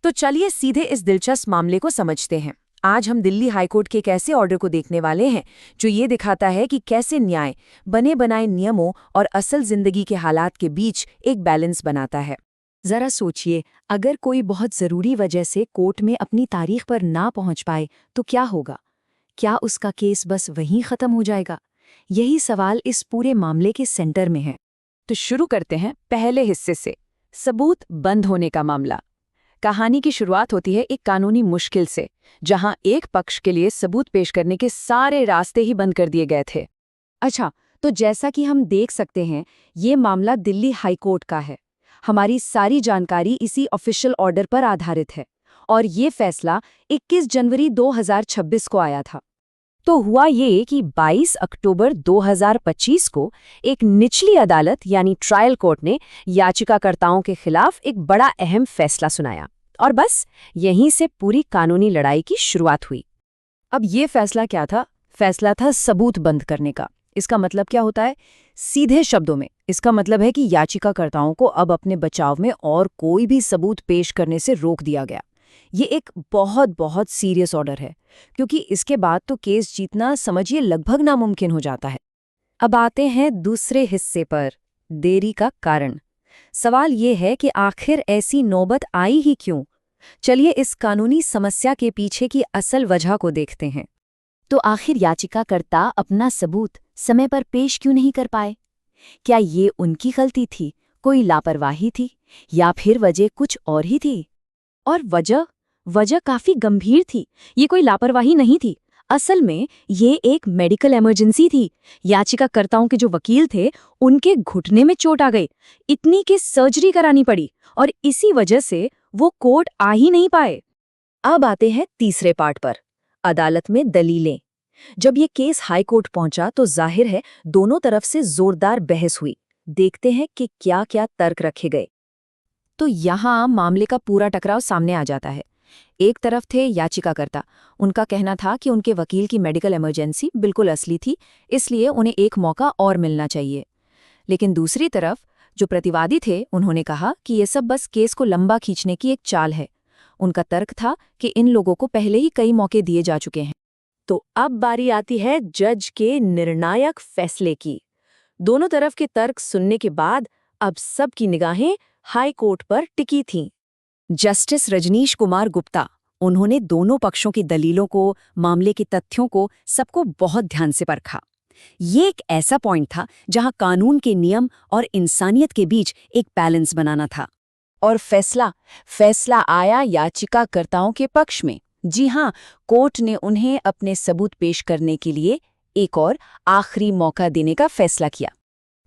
तो चलिए सीधे इस दिलचस्प मामले को समझते हैं। आज हम दिल्ली हाईकोर्ट के एक ऐसे ऑर्डर को देखने वाले हैं जो ये दिखाता है कि कैसे न्याय बने बनाए नियमों और असल जिंदगी के हालात के बीच एक बैलेंस बनाता है। जरा सोचिए, अगर कोई बहुत जरूरी वजह से कोर्ट में अपनी तारीख पर ना पहुंच पाए तो क्या होगा? क्या उसका केस बस वहीं खत्म हो जाएगा? यही सवाल इस पूरे मामले के सेंटर में है। तो शुरू करते हैं पहले हिस्से से, सबूत बंद होने का मामला। कहानी की शुरुआत होती है एक कानूनी मुश्किल से, जहां एक पक्ष के लिए सबूत पेश करने के सारे रास्ते ही बंद कर दिए गए थे। अच्छा, तो जैसा कि हम देख सकते हैं, ये मामला दिल्ली हाईकोर्ट का है। हमारी सारी जानकारी इसी ऑफिशियल ऑर्डर पर आधारित है और ये फैसला 21 जनवरी 2026 को आया था। तो हुआ ये कि 22 अक्टूबर 2025 को एक निचली अदालत यानी ट्रायल कोर्ट ने याचिकाकर्ताओं के खिलाफ एक बड़ा अहम फैसला सुनाया और बस यहीं से पूरी कानूनी लड़ाई की शुरुआत हुई। अब ये फैसला क्या था? फैसला था सबूत बंद करने का। इसका मतलब क्या होता है? सीधे शब्दों में इसका मतलब है कि याचिकाकर्ताओं को अब अपने बचाव में और कोई भी सबूत पेश करने से रोक दिया गया। ये एक बहुत बहुत सीरियस ऑर्डर है, क्योंकि इसके बाद तो केस जीतना समझिए लगभग नामुमकिन हो जाता है। अब आते हैं दूसरे हिस्से पर, देरी का कारण। सवाल ये है कि आखिर ऐसी नौबत आई ही क्यों? चलिए इस कानूनी समस्या के पीछे की असल वजह को देखते हैं। तो आखिर याचिकाकर्ता अपना सबूत समय पर पेश क्यों नहीं कर पाए? क्या ये उनकी गलती थी, कोई लापरवाही थी, या फिर वजह कुछ और ही थी? और वजह काफी गंभीर थी। ये कोई लापरवाही नहीं थी। असल में ये एक मेडिकल इमरजेंसी थी। याचिकाकर्ताओं के जो वकील थे, उनके घुटने में चोट आ गई, इतनी कि सर्जरी करानी पड़ी और इसी वजह से वो कोर्ट आ ही नहीं पाए। अब आते हैं तीसरे पार्ट पर, अदालत में दलीलें। जब ये केस हाई कोर्ट पहुंचा तो जाहिर है दोनों तरफ से जोरदार बहस हुई। देखते हैं कि क्या क्या तर्क रखे गए। तो यहाँ मामले का पूरा टकराव सामने आ जाता है। एक तरफ थे याचिकाकर्ता। उनका कहना था कि उनके वकील की मेडिकल इमरजेंसी बिल्कुल असली थी, इसलिए उन्हें एक मौका और मिलना चाहिए। लेकिन दूसरी तरफ जो प्रतिवादी थे, उन्होंने कहा कि ये सब बस केस को लंबा खींचने की एक चाल है। उनका तर्क था कि इन लोगों को पहले ही कई मौके दिए जा चुके हैं। तो अब बारी आती है जज के निर्णायक फैसले की। दोनों तरफ के तर्क सुनने के बाद अब सबकी निगाहें हाई कोर्ट पर टिकी थीं। जस्टिस रजनीश कुमार गुप्ता, उन्होंने दोनों पक्षों की दलीलों को, मामले के तथ्यों को, सबको बहुत ध्यान से परखा। ये एक ऐसा पॉइंट था जहां कानून के नियम और इंसानियत के बीच एक बैलेंस बनाना था। और फैसला आया याचिकाकर्ताओं के पक्ष में। जी हां, कोर्ट ने उन्हें अपने सबूत पेश करने के लिए एक और आखिरी मौका देने का फैसला किया।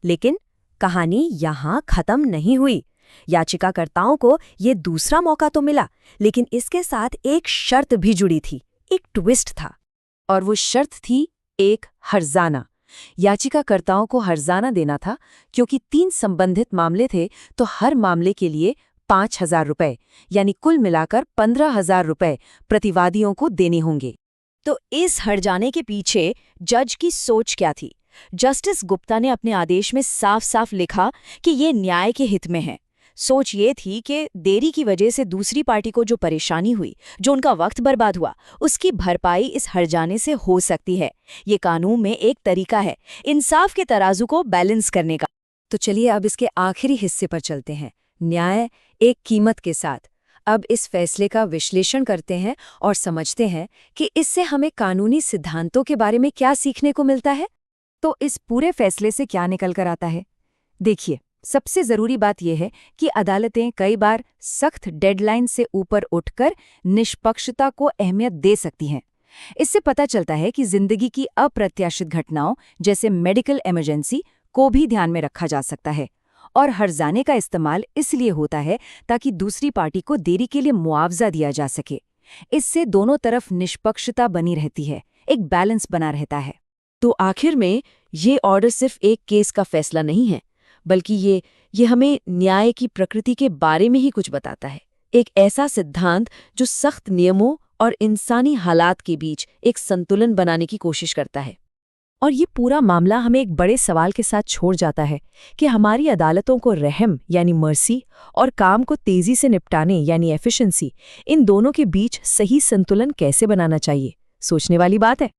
लेकिन कहानी यहां खत्म नहीं हुई। याचिकाकर्ताओं को ये दूसरा मौका तो मिला, लेकिन इसके साथ एक शर्त भी जुड़ी थी, एक ट्विस्ट था। और वो शर्त थी एक हर्जाना। याचिकाकर्ताओं को हर्जाना देना था, क्योंकि 3 संबंधित मामले थे, तो हर मामले के लिए 5,000 रुपए, यानी कुल मिलाकर 15,000 रुपए प्रतिवादियों को देने होंगे। तो इस हर्जाने के पीछे जज की सोच क्या थी? जस्टिस गुप्ता ने अपने आदेश में साफ साफ लिखा कि ये न्याय के हित में है। सोच ये थी कि देरी की वजह से दूसरी पार्टी को जो परेशानी हुई, जो उनका वक्त बर्बाद हुआ, उसकी भरपाई इस हर्जाने से हो सकती है। ये कानून में एक तरीका है इंसाफ के तराजू को बैलेंस करने का। तो चलिए अब इसके आखिरी हिस्से पर चलते हैं, न्याय एक कीमत के साथ। अब इस फैसले का विश्लेषण करते हैं और समझते हैं कि इससे हमें कानूनी सिद्धांतों के बारे में क्या सीखने को मिलता है। तो इस पूरे फैसले से क्या निकल कर आता है? देखिए, सबसे जरूरी बात यह है कि अदालतें कई बार सख्त डेडलाइन से ऊपर उठकर निष्पक्षता को अहमियत दे सकती हैं। इससे पता चलता है कि जिंदगी की अप्रत्याशित घटनाओं जैसे मेडिकल इमरजेंसी को भी ध्यान में रखा जा सकता है। और हर्जाने का इस्तेमाल इसलिए होता है ताकि दूसरी पार्टी को देरी के लिए मुआवजा दिया जा सके। इससे दोनों तरफ निष्पक्षता बनी रहती है, एक बैलेंस बना रहता है। तो आखिर में ये ऑर्डर सिर्फ एक केस का फैसला नहीं है, बल्कि ये हमें न्याय की प्रकृति के बारे में ही कुछ बताता है। एक ऐसा सिद्धांत जो सख्त नियमों और इंसानी हालात के बीच एक संतुलन बनाने की कोशिश करता है। और ये पूरा मामला हमें एक बड़े सवाल के साथ छोड़ जाता है कि हमारी अदालतों को रहम यानी मर्सी और काम को तेजी से निपटाने यानी एफिशिएंसी, इन दोनों के बीच सही संतुलन कैसे बनाना चाहिए। सोचने वाली बात है।